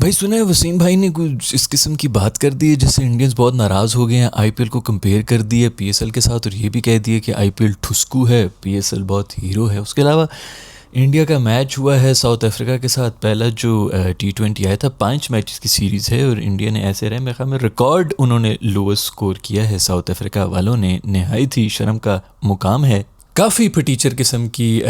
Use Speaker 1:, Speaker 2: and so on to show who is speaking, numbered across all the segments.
Speaker 1: भाई सुना है वसीम भाई ने कुछ इस किस्म की बात कर दी है जिससे इंडियंस बहुत नाराज़ हो गए हैं। आईपीएल को कंपेयर कर दिया पीएसएल के साथ और ये भी कह दिया कि आईपीएल ठुस्कू है, पीएसएल बहुत हीरो है। उसके अलावा इंडिया का मैच हुआ है साउथ अफ्रीका के साथ, पहला जो T20 आया था, 5 मैचेस की सीरीज़ है और इंडिया ने ऐसे रहे मेरे ख्याल में रिकॉर्ड उन्होंने लोएस्ट स्कोर किया है। साउथ अफ्रीका वालों ने नहायत ही शर्म का मुकाम है। काफ़ी फटीचर किस्म की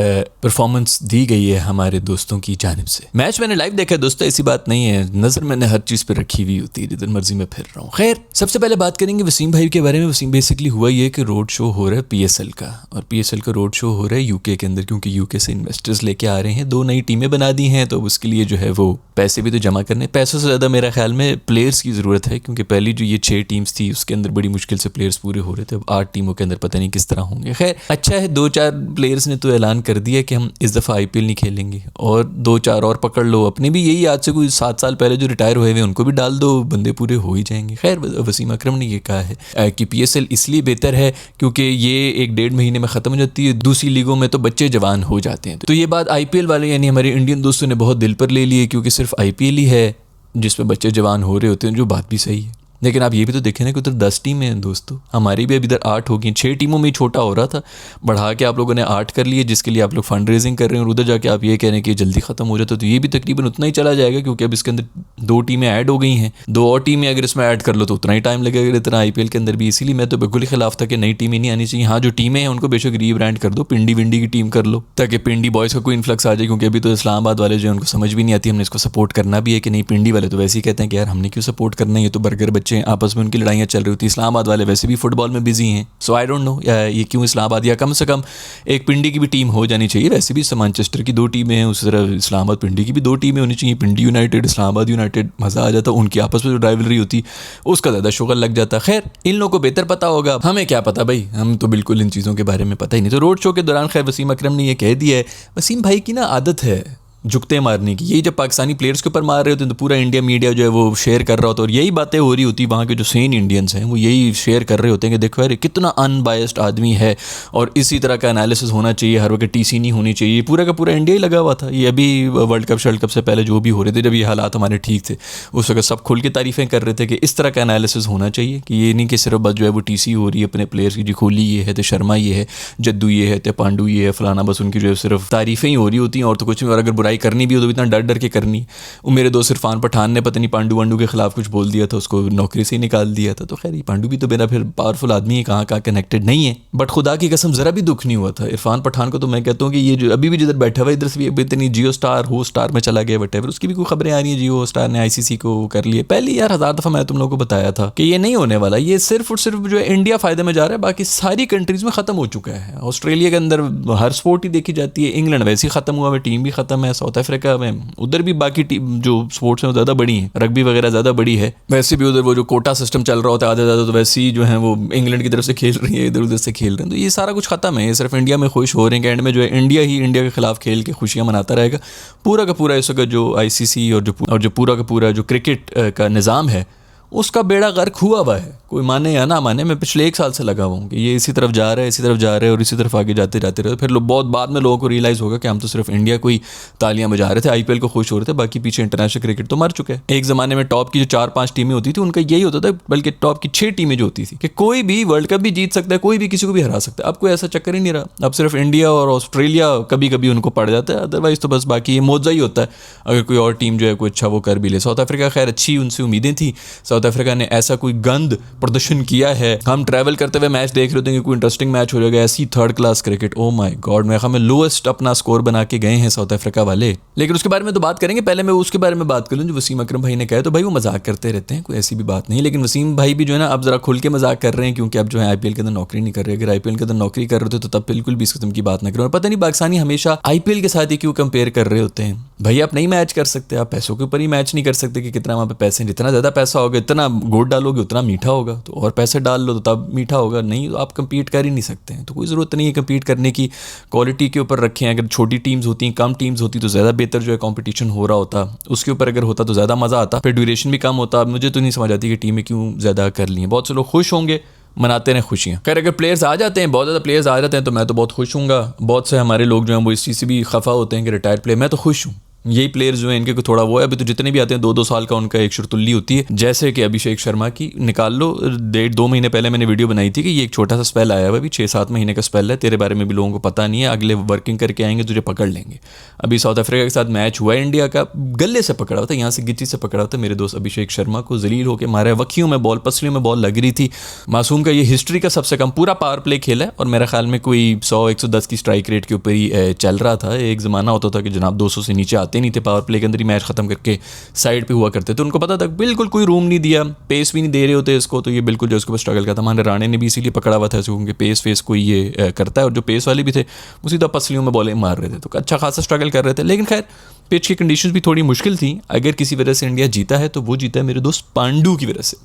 Speaker 1: परफॉर्मेंस दी गई है हमारे दोस्तों की जानिब से। मैच मैंने लाइव देखा है दोस्तों, ऐसी बात नहीं है, नज़र मैंने हर चीज़ पे रखी हुई होती है, जिधर मर्जी में फिर रहा हूँ। खैर सबसे पहले बात करेंगे वसीम भाई के बारे में। वसीम बेसिकली हुआ ये कि रोड शो हो रहा है पीएसएल का, और पीएसएल का रोड शो हो रहा है यूके के अंदर, क्योंकि यूके से इन्वेस्टर्स लेके आ रहे हैं, 2 नई टीमें बना दी हैं, तो उसके लिए जो है वो पैसे भी तो जमा करने। पैसों से ज़्यादा मेरा ख्याल में प्लेयर्स की ज़रूरत है, क्योंकि पहली जो ये 6 टीम्स थी उसके अंदर बड़ी मुश्किल से प्लेयर्स पूरे हो रहे थे। अब 8 टीमों के अंदर पता नहीं किस तरह होंगे। खैर अच्छा है, 2-4 प्लेयर्स ने तो ऐलान कर दिया कि हम इस दफ़ा आईपीएल नहीं खेलेंगे, और 2-4 और पकड़ लो। अपने भी यही आज से कोई 7 साल पहले जो रिटायर हुए हुए उनको भी डाल दो, बंदे पूरे हो ही जाएंगे। खैर वसीम अकरम ने ये कहा है कि पीएसएल इसलिए बेहतर है क्योंकि ये 1-1.5 महीने में ख़त्म हो जाती है, दूसरी लीगों में तो बच्चे जवान हो जाते हैं। तो ये बात आईपीएल वाले यानी हमारे इंडियन दोस्तों ने बहुत दिल पर ले ली है, क्योंकि सिर्फ आईपीएल ही है जिसमें बच्चे जवान हो रहे होते हैं, जो बात भी सही है। लेकिन आप ये भी तो देखें ना कि उधर 10 टीमें हैं दोस्तों, हमारी भी अब इधर 8 हो गई। 6 टीमों में ही छोटा हो रहा था, बढ़ा के आप लोगों ने 8 कर लिए, जिसके लिए आप लोग फंड रेजिंग कर रहे हैं, और उधर जाके आप ये कह रहे हैं कि जल्दी ख़त्म हो जाता, तो ये भी तकरीबन उतना ही चला जाएगा, क्योंकि अब इसके अंदर 2 टीमें ऐड हो गई हैं। 2 और टीमें अगर इसमें ऐड कर लो तो उतना ही टाइम लगेगा जितना आईपीएल के अंदर भी। इसीलिए मैं तो बिल्कुल ही खिलाफ था कि नई टीमें नहीं आनी चाहिए। हाँ जो टीमें हैं उनको बेशक रीब्रांड कर दो, पिंडी विंडी की टीम कर लो, ताकि पिंडी बॉयज़ का कोई इन्फ्लक्स आ जाए, क्योंकि अभी तो इस्लामाबाद वाले जो है उनको समझ भी नहीं आती हमने इसको सपोर्ट करना भी है कि नहीं। पिंडी वाले तो वैसे ही कहते हैं कि यार हमने क्यों सपोर्ट करना है, ये तो बर्गर बच्चे हैं, आपस में उनकी लड़ाइयाँ चल रही होती। इस्लामाबाद वाले वैसे भी फुटबॉल में बिजी हैं, सो आई डोंट नो ये क्यों इस्लामाबाद, या कम से कम एक पिंडी की भी टीम हो जानी चाहिए। वैसे भी मैनचेस्टर की 2 टीमें हैं, उसी तरह इस्लामाबाद पिंडी की भी 2 टीमें होनी चाहिए, पिंडी यूनाइटेड इस्लामाबाद यूनाइटेड। मज़ा आ जाता, उनकी आपस में जो राइवलरी होती उसका ज़्यादा शुगर लग जाता। खैर इन लोगों को बेहतर पता होगा, हमें क्या पता भाई, हम तो बिल्कुल इन चीज़ों के बारे में पता ही नहीं। तो रोड शो के दौरान खैर वसीम अकरम ने यह कह दिया है, वसीम भाई की ना आदत है झुकते मारने की। यही जब पाकिस्तानी प्लेयर्स के ऊपर मार रहे होते हैं तो पूरा इंडिया मीडिया जो है वो शेयर कर रहा होता है, और यही बातें हो रही होती वहाँ के जो सेन इंडियंस हैं वो यही शेयर कर रहे होते हैं कि देखो यार कितना अनबायस्ड आदमी है, और इसी तरह का एनालिसिस होना चाहिए, हर वक्त टीसी नहीं होनी चाहिए। पूरा का पूरा इंडिया ही लगा हुआ था। ये अभी वर्ल्ड कप से पहले जो भी हो रहे थे, जब ये हालात हमारे ठीक थे, उस वक्त सब खुल के तारीफ़ें कर रहे थे कि इस तरह का एनालिसिस होना चाहिए, कि ये नहीं कि सिर्फ बस जो है वो टीसी हो रही है अपने प्लेयर्स की, जी कोहली ये है, तो शर्मा ये है, जद्दू ये है, तो पांडू ये है, फलाना, बस उनकी जो है सिर्फ तारीफ़ें ही हो रही होती हैं और तो कुछ नहीं। और अगर बुराई करनी भी हो तो इतना डर डर के करनी। वो मेरे दोस्त इरफान पठान ने पता नहीं पांडू वांडू के खिलाफ कुछ बोल दिया था, उसको नौकरी से ही निकाल दिया था। तो खैर ये पांडू भी तो मेरा फिर पावरफुल आदमी है, कहाँ कनेक्टेड नहीं है, बट खुदा की कसम ज़रा भी दुख नहीं हुआ था इरफान पठान को। तो मैं कहता हूँ कि ये जो अभी भी जिधर बैठा हुआ, इधर से भी इतनी जियो स्टार हो स्टार में चला गया, वटेवर, उसकी भी कोई खबरें आ रही है, जियो स्टार ने आईसीसी को कर लिए। पहले यार 1000 दफ़ा मैं तुम लोगों को बताया था कि ये नहीं होने वाला, ये सिर्फ और सिर्फ जो है इंडिया फ़ायदे में जा रहा है, बाकी सारी कंट्रीज़ में ख़त्म हो चुका है। ऑस्ट्रेलिया के अंदर हर स्पोर्ट ही देखी जाती है, इंग्लैंड वैसे ही ख़त्म हुआ है, टीम भी ख़त्म है, साउथ अफ्रीका में उधर भी बाकी टीम जो स्पोर्ट्स में ज़्यादा बड़ी है, रग्बी वगैरह ज़्यादा बड़ी है, वैसे भी उधर वो जो कोटा सिस्टम चल रहा होता है आधे ज़्यादा, तो वैसे ही जो है वो इंग्लैंड की तरफ से खेल रही है, इधर उधर से खेल रहे हैं। तो ये सारा कुछ ख़त्म है, ये सिर्फ इंडिया में खुश हो रहे हैं कि एंड में जो है इंडिया ही इंडिया के खिलाफ खेल के खुशियाँ मनाता रहेगा। पूरा का पूरा इस वक्त जो आईसीसी और जो पूरा का पूरा जो क्रिकेट का निज़ाम है उसका बेड़ा गर्क हुआ हुआ है, कोई माने या ना माने। मैं पिछले 1 साल से लगा हुआ हूँ कि ये इसी तरफ जा रहा है, इसी तरफ जा रहे हैं, और इसी तरफ आगे जाते जाते रहे। फिर बहुत बाद में लोगों को रियलाइज़ होगा कि हम तो सिर्फ इंडिया को ही तालियां बजा रहे थे, आईपीएल को खुश हो रहे थे, बाकी पीछे इंटरनेशनल क्रिकेट तो मर चुका है। एक ज़माने में टॉप की जो 4-5 टीमें होती थी उनका यही होता था, बल्कि टॉप की 6 टीमें जो होती थी कि कोई भी वर्ल्ड कप भी जीत सकता है, कोई भी किसी को भी हरा सकता है। अब कोई ऐसा चक्कर ही नहीं रहा, अब सिर्फ इंडिया और ऑस्ट्रेलिया कभी कभी उनको पड़ जाता है, अदरवाइज़ तो बस बाकी ये मौजा ही होता है अगर कोई और टीम जो है कोई अच्छा वो कर भी ले। साउथ अफ्रीका खैर अच्छी उनसे उम्मीदें थी, साउथ अफ्रीका ने ऐसा कोई गंद प्रदर्शन किया है। हम ट्रैवल करते हुए मैच देख रहे होते हैं कि कोई इंटरेस्टिंग मैच हो जाएगा, ऐसी 3rd class cricket, oh my God, मेरे ख्याल में लोएस्ट अपना स्कोर बना के गए हैं साउथ अफ्रीका वाले। लेकिन उसके बारे में तो बात करेंगे, पहले मैं उसके बारे में बात कर लूँ जो वसीम अकरम भाई ने कहा। तो भाई वो मजाक करते रहते हैं, कोई ऐसी भी बात नहीं, लेकिन वसीम भाई भी जो है ना अब जरा खुल के मजाक कर रहे हैं, क्योंकि अब जो है आईपीएल के अंदर नौकरी नहीं कर रहे। अगर आईपीएल के अंदर नौकरी कर रहे थे तो तब बिल्कुल भी इस किस्म की बात ना करें। और पता नहीं पाकिस्तानी हमेशा आईपीएल के साथ ही क्यों कंपेयर कर रहे होते हैं। भाई आप नहीं मैच कर सकते, आप पैसों के ऊपर ही मैच नहीं कर सकते कि कितना वहाँ पे पैसे, जितना ज़्यादा पैसा होगा इतना गोट डालोगे उतना मीठा होगा, तो और पैसे डाल लो तो तब मीठा होगा, नहीं तो आप कम्पीट कर ही नहीं सकते हैं। तो कोई ज़रूरत नहीं है कम्पीट करने की, क्वालिटी के ऊपर रखें। अगर छोटी टीम्स होती हैं, कम टीम्स होती तो ज़्यादा बेहतर जो है कॉम्पिटिशन हो रहा होता, उसके ऊपर अगर होता तो ज़्यादा मज़ा आता, फिर ड्यूरेशन भी कम होता। मुझे तो नहीं समझ आती कि टीमें क्यों ज़्यादा कर ली हैं। बहुत से लोग खुश होंगे, मनाते रहें खुशियाँ। खैर अगर प्लेयर्स आ जाते हैं, बहुत ज़्यादा प्लेयर्स आ जाते हैं तो मैं तो बहुत खुश हूँगा। बहुत से हमारे लोग जो हैं वो इस चीज़ से भी खफा होते हैं कि रिटायर्ड प्लेयर, मैं तो खुश हूँ यही प्लेयर्स जो है इनके को थोड़ा वो है, अभी तो जितने भी आते हैं 2-2 साल का उनका एक शुरतुल्ली होती है। जैसे कि अभिषेक शर्मा की निकाल लो, 1.5-2 महीने पहले मैंने वीडियो बनाई थी कि ये एक छोटा सा स्पेल आया हुआ, अभी 6-7 महीने का स्पेल है, तेरे बारे में भी लोगों को पता नहीं है, अगले वर्किंग करके आएंगे तुझे पकड़ लेंगे। अभी साउथ अफ्रीका के साथ मैच हुआ है इंडिया का, गले से पकड़ा हुआ था, यहाँ से गिच्ची से पकड़ा हुआ था, मेरे दोस्त अभिषेक शर्मा को जलील होकर मारा है, वक्कियों में बॉल, पसलियों में बॉल लग रही थी। मासूम का ये हिस्ट्री का सबसे कम पूरा पावर प्ले खेला है और मेरा ख्याल में कोई 100-110 की स्ट्राइक रेट के ऊपर ही चल रहा था। एक ज़माना होता था कि जनाब 200 से नीचे आते नहीं थे पावर प्ले के अंदर ही, मैच ख़त्म करके साइड पे हुआ करते थे। उनको पता था बिल्कुल कोई रूम नहीं दिया, पेस भी नहीं दे रहे होते इसको, तो ये बिल्कुल जो इसके ऊपर स्ट्रगल करता था। हमारे राणे ने भी इसीलिए पकड़ा हुआ था इसको, क्योंकि पेस फेस को ये करता है, और जो पेस वाले भी थे वो सीधा पसलियों में बॉलें मार रहे थे, तो अच्छा खासा स्ट्रगल कर रहे थे। लेकिन खैर पिच की कंडीशंस भी थोड़ी मुश्किल थी। अगर किसी वजह से इंडिया जीता है तो वो जीता है मेरे दोस्त पांडू की वजह से।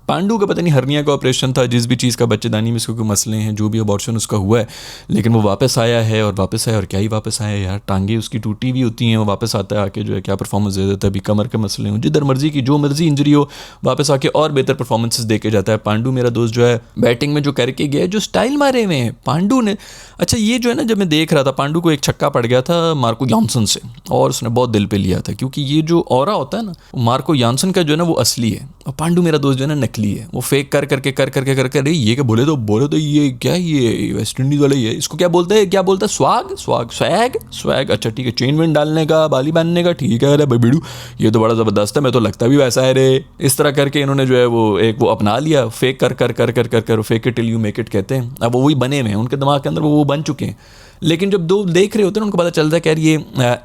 Speaker 1: पांडू का पता नहीं हर्निया का ऑपरेशन था, जिस भी चीज़ का बच्चेदानी में इसको कोई मसले हैं, जो भी अबॉर्शन उसका हुआ है, लेकिन वो वापस आया है, और वापस आया और क्या ही वापस आया यार, टांगे उसकी टूटी हुई होती हैं, वो वापस आता है आके जो है क्या परफॉर्मेंस दे देता है। अभी कमर के मसले हों, जिधर मर्जी की जो मर्जी इंजरी हो, वापस आके और बेहतर परफॉर्मेंसेस दे के जाता है। पांडू मेरा दोस्त जो है बैटिंग में जो करके गया, जो स्टाइल मारे हुए हैं पांडू ने। अच्छा ये जो है ना, जब मैं देख रहा था पांडू को एक छक्का पड़ गया था मार्को यानसन से, और उसने बहुत दिल पे लिया था, क्योंकि ये जो ऑरा होता है ना, मार्को यानसन का जो है ना वो असली है, और पांडू मेरा दोस्त जो है ना नकली है। वो फेक कर करके अरे ये क्या बोले तो ये क्या, ये वेस्ट इंडीज वाला ही है, इसको क्या बोलते हैं स्वैग। अच्छा ठीक है, चेन वेन डालने का, बाली बांधने का, ठीक है। अरे बेड़ू ये तो बड़ा ज़बरदस्त है, मैं तो लगता भी वैसा है रे। इस तरह करके इन्होंने जो है वो अपना लिया, फेक कर fake it till you make it कहते हैं। अब वो वही बने हुए हैं, उनके दिमाग के अंदर वो बन चुके हैं। लेकिन जब दो देख रहे होते हैं उनको पता चलता है कि यार ये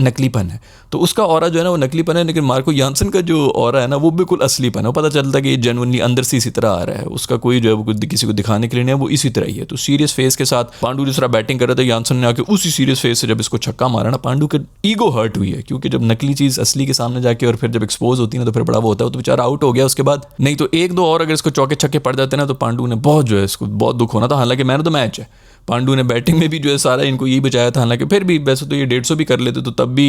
Speaker 1: नकलीपन है, तो उसका ऑरा जो है ना वो नकलीपन है, लेकिन मार्को यानसन का जो ऑरा है ना वो बिल्कुल असलीपन है। वो पता चलता है कि ये जेन्युइनली अंदर से इसी तरह आ रहा है, उसका कोई जो है वो किसी को दिखाने के लिए नहीं है, वो इसी तरह ही है। तो सीरियस फेस के साथ पांडू जिस तरह बैटिंग कर रहे थे, यानसन ने आके उसी सीरियस फेस से जब इसको छक्का मारा ना, पांडू के ईगो हर्ट हुई है, क्योंकि जब नकली चीज़ असली के सामने जाके और फिर जब एक्सपोज होती है ना तो फिर बड़ा वो होता है। तो बेचारा आउट हो गया उसके बाद, नहीं तो 1-2 और अगर इसको चौके छक्के पड़ जाते ना तो पांडू ने बहुत जो है इसको बहुत दुख होना था। हालांकि मैन ऑफ द मैच है, पांडू ने बैटिंग में भी जो है सारा इनको यही बचाया था। हालांकि फिर भी वैसे तो ये 150 भी कर लेते तो तब भी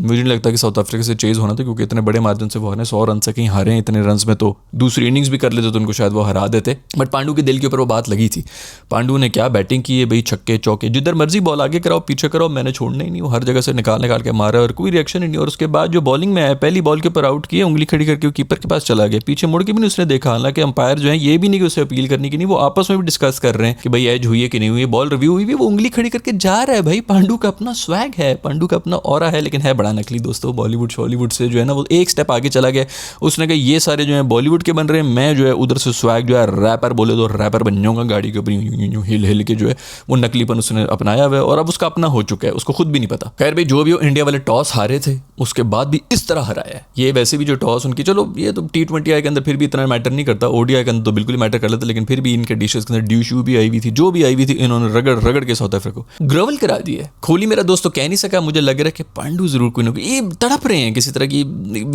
Speaker 1: मुझे नहीं लगता कि साउथ अफ्रीका से चेज होना था, क्योंकि इतने बड़े मार्जिन से वो हारे, 100 रन से कहीं हारे हैं इतने रन में, तो दूसरी इनिंग्स भी कर लेते तो उनको शायद वो हरा देते। बट पांडू के दिल के ऊपर वो बात लगी थी। पांडू ने क्या बैटिंग की है भाई, छक्के चौके जिधर मर्जी बॉल आगे कराओ पीछे कराओ, मैंने छोड़ना ही नहीं। वो हर जगह से निकाल के मारा और कोई रिएक्शन ही नहीं। और उसके बाद जो बॉलिंग में आया, पहली बॉल के ऊपर आउट किया, उंगली खड़ी करके वो कीपर के पास चला गया, पीछे मुड़ के भी नहीं उसने देखा। हालांकि अंपायर जो है ये भी नहीं कि उसे अपील करने की नहीं, वो आपस में भी डिस्कस कर रहे हैं कि भाई एज हुई है कि नहीं हुई, बॉल रिव्यू हुई, वो उंगली खड़ी करके जा रहा है। भाई पांडू का अपना स्वैग है, पांडू का अपना ऑरा है, लेकिन है बड़ा नकली दोस्तों। बॉलीवुड शॉलीवुड से जो है ना वो एक स्टेप आगे चला गया। उसने कहा ये सारे जो है बॉलीवुड के बन रहे हैं, मैं जो है उधर से स्वैग जो है रैपर बोले तो रैपर बन जाऊंगा, गाड़ी के ऊपर यूं हिल हिल के जो है वो नकलीपन उसने अपनाया हुआ है, और अब उसका अपना हो चुका है, उसको खुद भी नहीं पता। खैर भाई जो भी हो, इंडिया वाले टॉस हारे थे, उसके बाद भी इस तरह हराया है। ये वैसे भी जो टॉस उनकी, चलो ये तो T20 के अंदर फिर भी इतना मैटर नहीं करता, ODI के अंदर तो बिल्कुल मैटर कर लेता, लेकिन फिर भी इनके डिशेस के अंदर ड्यू भी आई हुई थी, जो भी आई हुई थी, इन्होंने रगड़ के साउथ अफ्रीका को ग्रोवल करा दी है। कोहली मेरा दोस्त तो कह नहीं सका, मुझे लग रहा है कि पांडू जरूर कोई ना कोई ये तड़प रहे हैं किसी तरह की,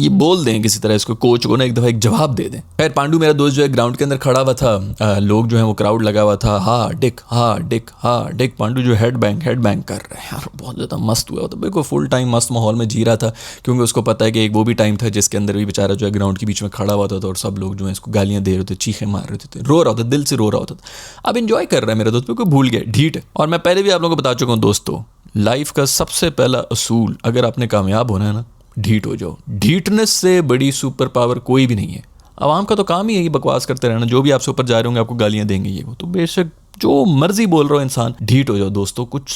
Speaker 1: ये बोल दें किसी तरह इसको, कोच को ना एक दफा एक जवाब दे दें। खैर पांडू मेरा दोस्त जो है ग्राउंड के अंदर खड़ा हुआ था, लोग जो है वो क्राउड लगा हुआ था, हा डिक। पांडू जो हेड बैंग कर रहे हैं यार, बहुत ज़्यादा मस्त हुआ था, बिल्कुल फुल टाइम मस्त माहौल में जी रहा था, क्योंकि उसको पता है कि एक वो भी टाइम था जिसके अंदर भी बेचारा जो है ग्राउंड के बीच में खड़ा हुआ था और सब लोग जो है इसको गालियां दे रहे थे, चीखें मार रहे थे, रो रहा होता, दिल से रो रहा होता था। अब इंजॉय कर रहा है मेरा दोस्त, बिल्कुल भूल गया, ढीठ है। और मैं पहले भी आप लोगों को बता चुका हूँ दोस्तों, लाइफ का सबसे पहला असूल अगर आपने कामयाब होना है ना, ढीठ हो जाओ। ढीठनेस से बड़ी सुपर पावर कोई भी नहीं है। आवाम का तो काम ही है ये बकवास करते रहना, जो भी आपसे ऊपर जा रहे होंगे आपको गालियां देंगे, ये वो, तो बेशक जो मर्जी बोल रहा हो इंसान, ढीठ हो जाओ दोस्तों, कुछ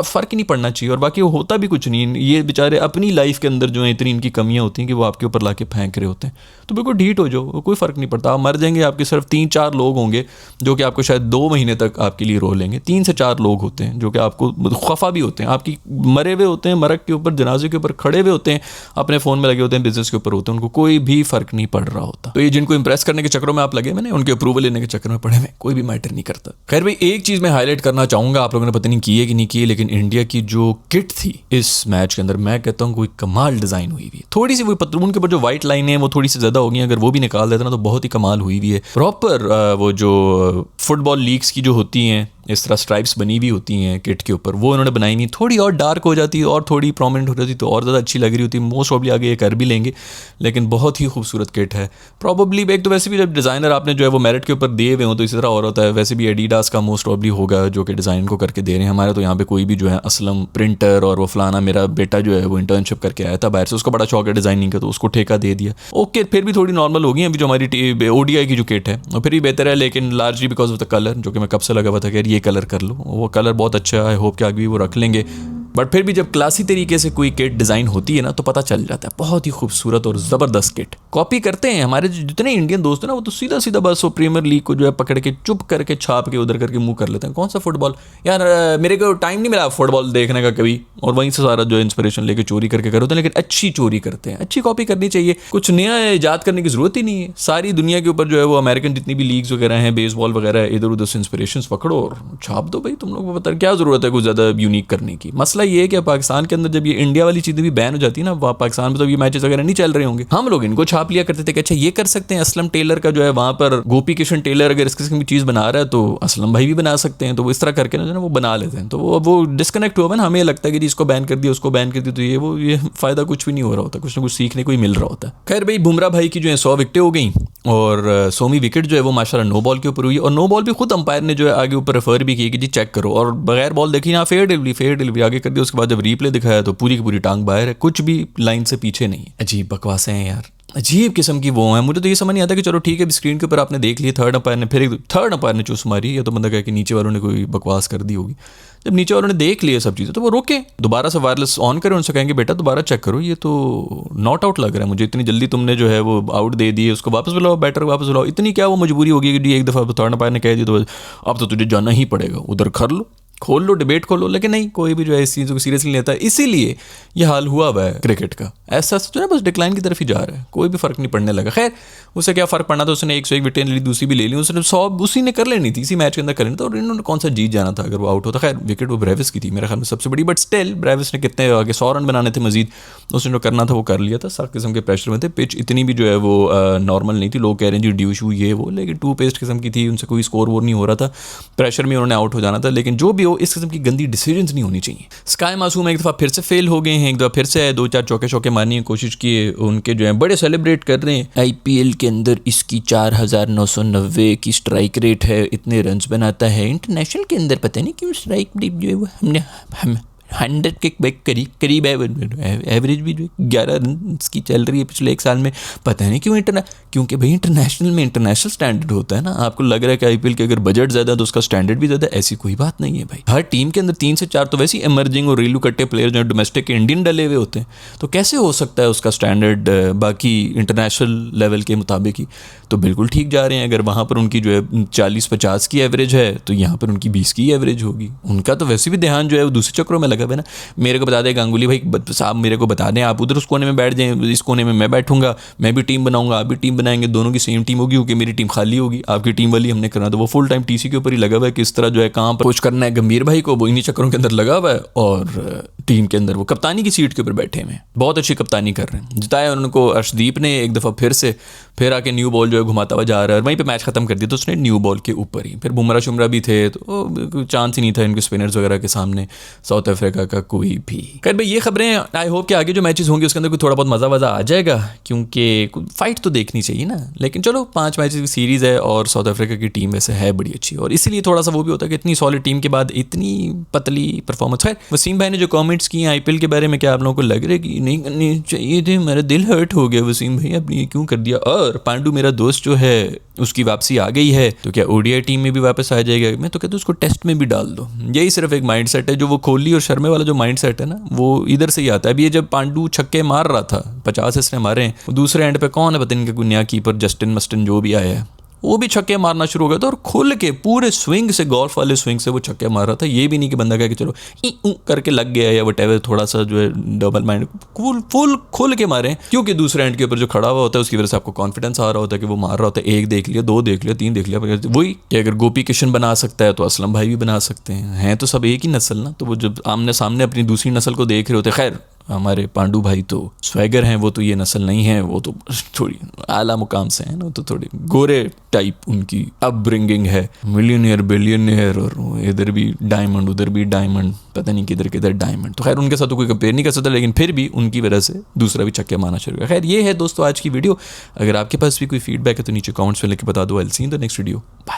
Speaker 1: फ़र्क ही नहीं पड़ना चाहिए। और बाकी वो होता भी कुछ नहीं, ये बेचारे अपनी लाइफ के अंदर जो है इतनी इनकी कमियां होती हैं कि वो आपके ऊपर लाके फेंक रहे होते हैं, तो बिल्कुल ढीठ हो जाओ, कोई फ़र्क नहीं पड़ता। आप मर जाएंगे, आपके सिर्फ 3-4 लोग होंगे जो कि आपको शायद 2 महीने तक आपके लिए रो लेंगे। 3 से 4 लोग होते हैं जो कि आपको खफा भी होते हैं, आपकी मरे हुए होते हैं, मरक के ऊपर जनाजे के ऊपर खड़े हुए होते हैं, अपने फ़ोन में लगे होते हैं, बिजनेस के ऊपर होते हैं, उनको कोई भी फ़र्क नहीं पड़ रहा होता। तो ये जिनको इंप्रेस करने के चक्करों में आप लगे, मैंने उनके अप्रूवल लेने के चक्कर में पड़े हुए, कोई भी मैटर नहीं करता। खैर भाई एक चीज़ मैं हाईलाइट करना चाहूँगा, आप लोगों ने पता नहीं की है कि नहीं की है, लेकिन इंडिया की जो किट थी इस मैच के अंदर, मैं कहता हूँ कोई कमाल डिज़ाइन हुई हुई है। थोड़ी सी वो पतलून के ऊपर जो व्हाइट लाइन है वो थोड़ी सी ज़्यादा हो गई, अगर वो भी निकाल देते ना तो बहुत ही कमाल हुई हुई है। प्रॉपर वो जो फुटबॉल लीग्स की जो होती हैं इस तरह स्ट्राइप्स बनी हुई होती हैं किट के ऊपर, वो इन्होंने बनाई नहीं, थोड़ी और डार्क हो जाती और थोड़ी प्रोमिनेंट हो जाती तो और ज़्यादा अच्छी लग रही होती। मोस्ट प्रॉब्ली आगे ये कर भी लेंगे, लेकिन बहुत ही खूबसूरत किट है। प्रॉब्ली एक तो वैसे भी जब डिज़ाइनर आपने जो है वो मेरिट के ऊपर दिए हुए हो तो इसी तरह और होता है। वैसे भी एडिडास का मोस्ट प्रॉब्ली होगा जो कि डिज़ाइन को करके दे रहे हैं। हमारे तो यहाँ पे कोई भी जो है असलम प्रिंटर और वो फलाना, मेरा बेटा जो है वो इंटर्नशिप करके आया था बाहर से, उसका बड़ा शौक है डिज़ाइनिंग का, तो उसको ठेका दे दिया। ओके, फिर भी थोड़ी नॉर्मल होगी अभी जो हमारी ODI की जो किट है, और फिर भी बेहतर है, लेकिन largely because of the colour, जो कि मैं कब से लगा हुआ था कि यार ये कलर कर लो, वो कलर बहुत अच्छा है। आई होप कि आगे भी वो रख लेंगे। बट फिर भी जब क्लासी तरीके से कोई किट डिज़ाइन होती है ना तो पता चल जाता है, बहुत ही खूबसूरत और ज़बरदस्त किट। कॉपी करते हैं हमारे जितने इंडियन दोस्त हैं ना, वो तो सीधा सीधा बस वो प्रीमियर लीग को जो है पकड़ के चुप करके छाप के उधर करके मुंह कर लेते हैं। कौन सा फुटबॉल यार, मेरे को टाइम नहीं मिला फुटबॉल देखने का कभी, और वहीं से सारा जो इंस्पिरेशन लेके चोरी करके करते हैं। लेकिन अच्छी चोरी करते हैं, अच्छी कॉपी करनी चाहिए, कुछ नया ईजाद करने की ज़रूरत ही नहीं है। सारी दुनिया के ऊपर जो है वो अमेरिकन जितनी भी लीग्स वगैरह हैं, बेसबॉल वगैरह है, इधर उधर से इंस्पिरेशन पकड़ो और छाप दो भाई। तुम लोग को पता क्या ज़रूरत है कुछ ज़्यादा यूनिक करने की। मसला ये है कि पाकिस्तान के अंदर जब ये इंडिया वाली चीज़ें भी बैन हो जाती है ना, वहाँ पाकिस्तान में तो ये मैचेस वगैरह नहीं चल रहे होंगे, हम लोग इनको छाप लिया करते थे कि अच्छा ये कर सकते हैं। असलम टेलर का जो है वहाँ पर गोपी किशन टेलर अगर इस किस्म की चीज़ बना रहा है तो असलम भाई भी बना सकते हैं, तो वो इस तरह करके ना वो बना लेते हैं। तो वो डिस्कनेक्ट हुआ ना, हमें लगता है कि इसको बैन कर दिया उसको बैन कर दिया, तो ये फ़ायदा कुछ भी नहीं हो रहा होता, कुछ ना कुछ सीखने को ही मिल रहा होता है। खैर भाई, बुमराह भाई की जो है 100 विकेटें हो गई और 100वीं विकेट जो है वो माशाल्लाह नो बॉल के ऊपर हुई, और नो बॉल भी खुद अंपायर ने जो है आगे ऊपर रेफर भी की कि जी चेक करो, और बगैर बॉल देखी ना फेयर डिलीवरी आगे कर दी। उसके बाद जब रीप्ले दिखाया तो पूरी की पूरी टांग बाहर है, कुछ भी लाइन से पीछे नहीं है। अजीब बकवासें हैं यार, अजीब किस्म की वो है। मुझे तो ये समझ नहीं आता कि चलो ठीक है, स्क्रीन के ऊपर आपने देख लिया, थर्ड अंपायर ने चूस मारी, या तो बंदा कहे कि नीचे वालों ने कोई बकवास कर दी होगी। जब नीचे वालों ने देख लिया सब चीज़ें तो वो रोके, दोबारा से वायरलेस ऑन करें, उनसे कहेंगे बेटा दोबारा चेक करो, ये तो नॉट आउट लग रहा है मुझे, इतनी जल्दी तुमने जो है वो आउट दे दिए, उसको वापस बुलाओ, बैटर वापस बुलाओ। इतनी क्या वो मजबूरी होगी कि एक दफ़ा थर्ड अंपायर ने कह दिया तो अब तो तुझे जाना ही पड़ेगा, उधर कर लो, खोल लो, डिबेट खोलो। लेकिन नहीं, कोई भी जो है इस चीज़ को सीरियसली लेता है। इसीलिए ये हाल हुआ हुआ है क्रिकेट का, ऐसा जो है बस डिक्लाइन की तरफ ही जा रहा है, कोई भी फ़र्क नहीं पड़ने लगा। खैर उसे क्या फ़र्क पड़ना था, उसने 101 विकेट ली, दूसरी भी ले ली, उसने 100 उसी ने कर लेनी थी, इसी मैच के अंदर कर लेना था, और इन्होंने कौन सा जीत जाना था अगर वो आउट होता। खैर विकेट वो ब्रेविस की थी मेरे ख्याल में सबसे बड़ी, बट स्टिल ब्रेविस ने कितने आगे 100 रन बनाने थे मजीद, उसने जो करना था वो कर लिया था। सब किस्म के प्रेशर में थे, पिच इतनी भी जो है वो नॉर्मल नहीं थी, लोग कह रहे हैं जी ड्यू शू ये वो, लेकिन टू पेस्ट किस्म की थी, उनसे कोई स्कोर वो नहीं हो रहा था, प्रेशर में उन्होंने आउट हो जाना था। लेकिन जो भी हो, इस किस्म की गंदी डिसीजंस नहीं होनी चाहिए। स्काई मासूम एक दफ़ा फिर से फेल हो गए हैं, एक दफ़ा फिर से 2-4 चौके मारने की कोशिश किए, उनके जो है बड़े सेलिब्रेट कर रहे हैं। IPL के अंदर इसकी 4990 की स्ट्राइक रेट है, इतने रन्स बनाता है। इंटरनेशनल के अंदर पता नहीं क्यों स्ट्राइक रेट जो है वो हमने 100 के करीब एवरेज भी जो 11 रन की चल रही है पिछले एक साल में। पता नहीं क्यों क्योंकि भाई इंटरनेशनल में इंटरनेशनल स्टैंडर्ड होता है ना। आपको लग रहा है कि IPL के अगर बजट ज़्यादा तो उसका स्टैंडर्ड भी ज़्यादा, ऐसी कोई बात नहीं है भाई। हर टीम के अंदर 3 से 4 तो वैसे ही इमर्जिंग और रेलू कट्टे प्लेयर जो डोमेस्टिक के इंडियन डले हुए होते हैं, तो कैसे हो सकता है उसका स्टैंडर्ड बाकी इंटरनेशनल लेवल के मुताबिक ही। तो बिल्कुल ठीक जा रहे हैं। अगर वहाँ पर उनकी जो है 40-50 की एवरेज है तो यहाँ पर उनकी 20 की एवरेज होगी। उनका तो वैसे भी ध्यान जो है वो दूसरे चक्रों में लगा हुआ है ना। मेरे को बता दे गांगुली भाई साहब, मेरे को बता दें, आप उधर उस कोने में बैठ जाएं, इस कोने में मैं बैठूंगा, मैं भी टीम बनाऊंगा, आप भी टीम बनाएंगे, दोनों की सेम टीम होगी, क्योंकि मेरी टीम खाली होगी, आपकी टीम वाली हमने करना। तो वो फुल टाइम TC के ऊपर ही लगा हुआ है कि इस तरह जो है कहाँ पर कोच करना है गंभीर भाई को, वो इन्हीं चक्रों के अंदर लगा हुआ है। और टीम के अंदर वो कप्तानी की सीट के ऊपर बैठे हुए हैं, बहुत अच्छी कप्तानी कर रहे हैं। जिताया उनको अर्शदीप ने एक दफ़ा फिर आके न्यू बॉल जो है घुमाता हुआ जा रहा है, वहीं पे मैच खत्म कर दिया तो उसने न्यू बॉल के ऊपर ही। फिर बुमराह शुमरा भी थे तो चांस ही नहीं था इनके स्पिनर्स वगैरह के सामने, साउथ अफ्रीका का कोई भी। खैर भाई ये खबरें, आई होप कि आगे जो मैचेस होंगे उसके अंदर कोई थोड़ा बहुत मज़ा वज़ा आ जाएगा, क्योंकि फाइट तो देखनी चाहिए ना। लेकिन चलो 5 मैचेस की सीरीज़ है और साउथ अफ्रीका की टीम वैसे है बड़ी अच्छी, और इसीलिए थोड़ा सा वो भी होता है कि इतनी सॉलिड टीम के बाद इतनी पतली परफॉर्मेंस। खैर वसीम भाई ने जो कमेंट्स किए IPL के बारे में, क्या आप लोगों को लग रहा है कि नहीं करनी चाहिए थे? मेरा दिल हर्ट हो गया वसीम भाई, आपने ये क्यों कर दिया। और पांडू मेरा दोस्त जो है उसकी वापसी आ गई है, तो क्या ODI टीम में भी वापस आ जाएगा? मैं तो कहता हूँ उसको टेस्ट में भी डाल दो। यही सिर्फ एक माइंड सेट है, जो वो कोहली और शर्मा वाला जो माइंड सेट है ना, वो इधर से ही आता है। अभी ये जब पांडू छक्के मार रहा था, 50 इसने मारे हैं, दूसरे एंड पे कौन है पता नहीं, नया कीपर जस्टिन मस्टन जो भी आया है, वो भी छक्के मारना शुरू हो गया था, और खुल के पूरे स्विंग से, गोल्फ वाले स्विंग से वो छक्के मार रहा था। ये भी नहीं कि बंदा कहे कि चलो करके लग गया या वटेवर, थोड़ा सा जो है डबल माइंड, फुल खुल के मारे, क्योंकि दूसरे एंड के ऊपर जो खड़ा हुआ होता है उसकी वजह से आपको कॉन्फिडेंस आ रहा होता है कि वो मार रहा होता है। 1 देख लिया, 2 देख लिया, 3 देख लिया, वही कि अगर गोपी किशन बना सकता है तो असलम भाई भी बना सकते हैं तो सब एक ही नस्ल ना। तो वो जब आमने सामने अपनी दूसरी नस्ल को देख रहे होते, खैर हमारे पांडू भाई तो स्वैगर हैं, वो तो ये नस्ल नहीं है, वो तो थोड़ी आला मुकाम से हैं ना, तो थोड़ी गोरे टाइप उनकी अपब्रिंगिंग है, मिलियनियर बिलियनियर, और इधर भी डायमंड उधर भी डायमंड, पता नहीं किधर किधर डायमंड। तो खैर उनके साथ तो कोई कंपेयर नहीं कर सकता, लेकिन फिर भी उनकी वजह से दूसरा भी चक्के मारना शुरू किया। खैर ये है दोस्तों आज की वीडियो। अगर आपके पास भी कोई फीडबैक है तो नीचे कमेंट्स में लिख के बता दो। I will see in the next video. Bye.